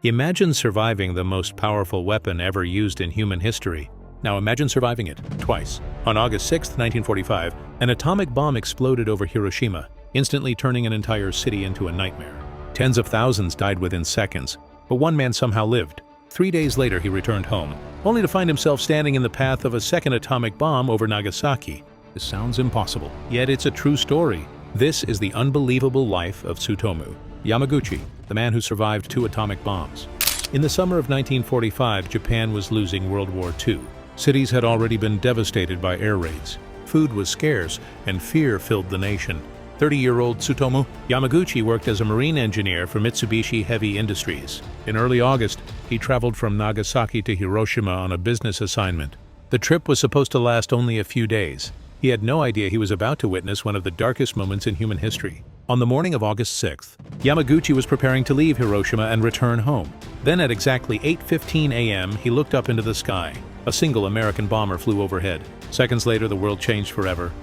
Imagine surviving the most powerful weapon ever used in human history. Now imagine surviving it twice. On August 6, 1945, an atomic bomb exploded over Hiroshima, instantly turning an entire city into a nightmare. Tens of thousands died within seconds, but one man somehow lived. 3 days later, he returned home, only to find himself standing in the path of a second atomic bomb over Nagasaki. This sounds impossible, yet it's a true story. This is the unbelievable life of Tsutomu Yamaguchi, the man who survived 2 atomic bombs. In the summer of 1945, Japan was losing World War II. Cities had already been devastated by air raids. Food was scarce, and fear filled the nation. 30-year-old Tsutomu Yamaguchi worked as a marine engineer for Mitsubishi Heavy Industries. In early August, he traveled from Nagasaki to Hiroshima on a business assignment. The trip was supposed to last only a few days. He had no idea he was about to witness one of the darkest moments in human history. On the morning of August 6th, Yamaguchi was preparing to leave Hiroshima and return home. Then at exactly 8:15 a.m., he looked up into the sky. A single American bomber flew overhead. Seconds later, the world changed forever.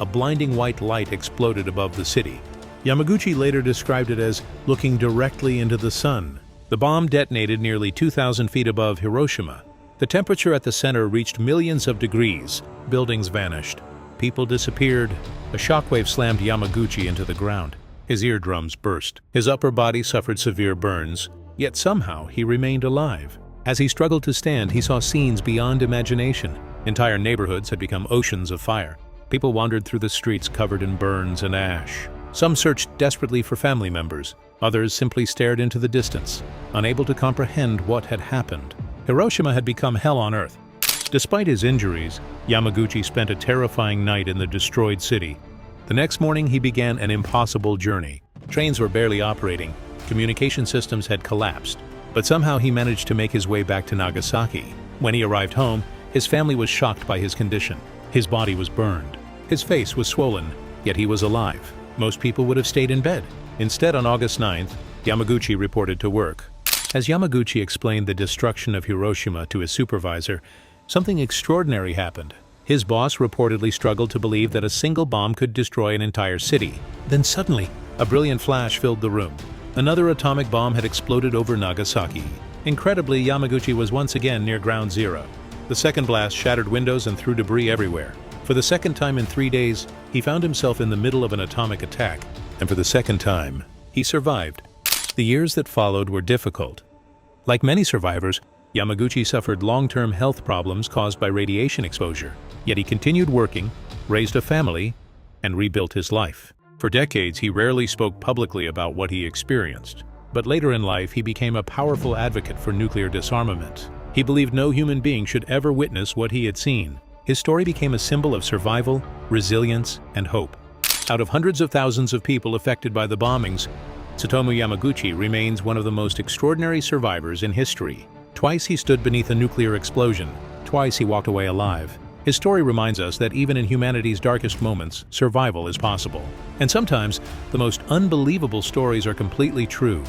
A blinding white light exploded above the city. Yamaguchi later described it as looking directly into the sun. The bomb detonated nearly 2,000 feet above Hiroshima. The temperature at the center reached millions of degrees. Buildings vanished. People disappeared. A shockwave slammed Yamaguchi into the ground. His eardrums burst. His upper body suffered severe burns, yet somehow he remained alive. As he struggled to stand, he saw scenes beyond imagination. Entire neighborhoods had become oceans of fire. People wandered through the streets covered in burns and ash. Some searched desperately for family members. Others simply stared into the distance, unable to comprehend what had happened. Hiroshima had become hell on earth. Despite his injuries, Yamaguchi spent a terrifying night in the destroyed city. The next morning, he began an impossible journey. Trains were barely operating. Communication systems had collapsed. But somehow he managed to make his way back to Nagasaki. When he arrived home, his family was shocked by his condition. His body was burned. His face was swollen, yet he was alive. Most people would have stayed in bed. Instead, on August 9th, Yamaguchi reported to work. As Yamaguchi explained the destruction of Hiroshima to his supervisor, something extraordinary happened. His boss reportedly struggled to believe that a single bomb could destroy an entire city. Then suddenly, a brilliant flash filled the room. Another atomic bomb had exploded over Nagasaki. Incredibly, Yamaguchi was once again near ground zero. The second blast shattered windows and threw debris everywhere. For the second time in 3 days, he found himself in the middle of an atomic attack. And for the second time, he survived. The years that followed were difficult. Like many survivors, Yamaguchi suffered long-term health problems caused by radiation exposure. Yet he continued working, raised a family, and rebuilt his life. For decades, he rarely spoke publicly about what he experienced. But later in life, he became a powerful advocate for nuclear disarmament. He believed no human being should ever witness what he had seen. His story became a symbol of survival, resilience, and hope. Out of hundreds of thousands of people affected by the bombings, Tsutomu Yamaguchi remains one of the most extraordinary survivors in history. Twice he stood beneath a nuclear explosion. Twice he walked away alive. His story reminds us that even in humanity's darkest moments, survival is possible. And sometimes, the most unbelievable stories are completely true.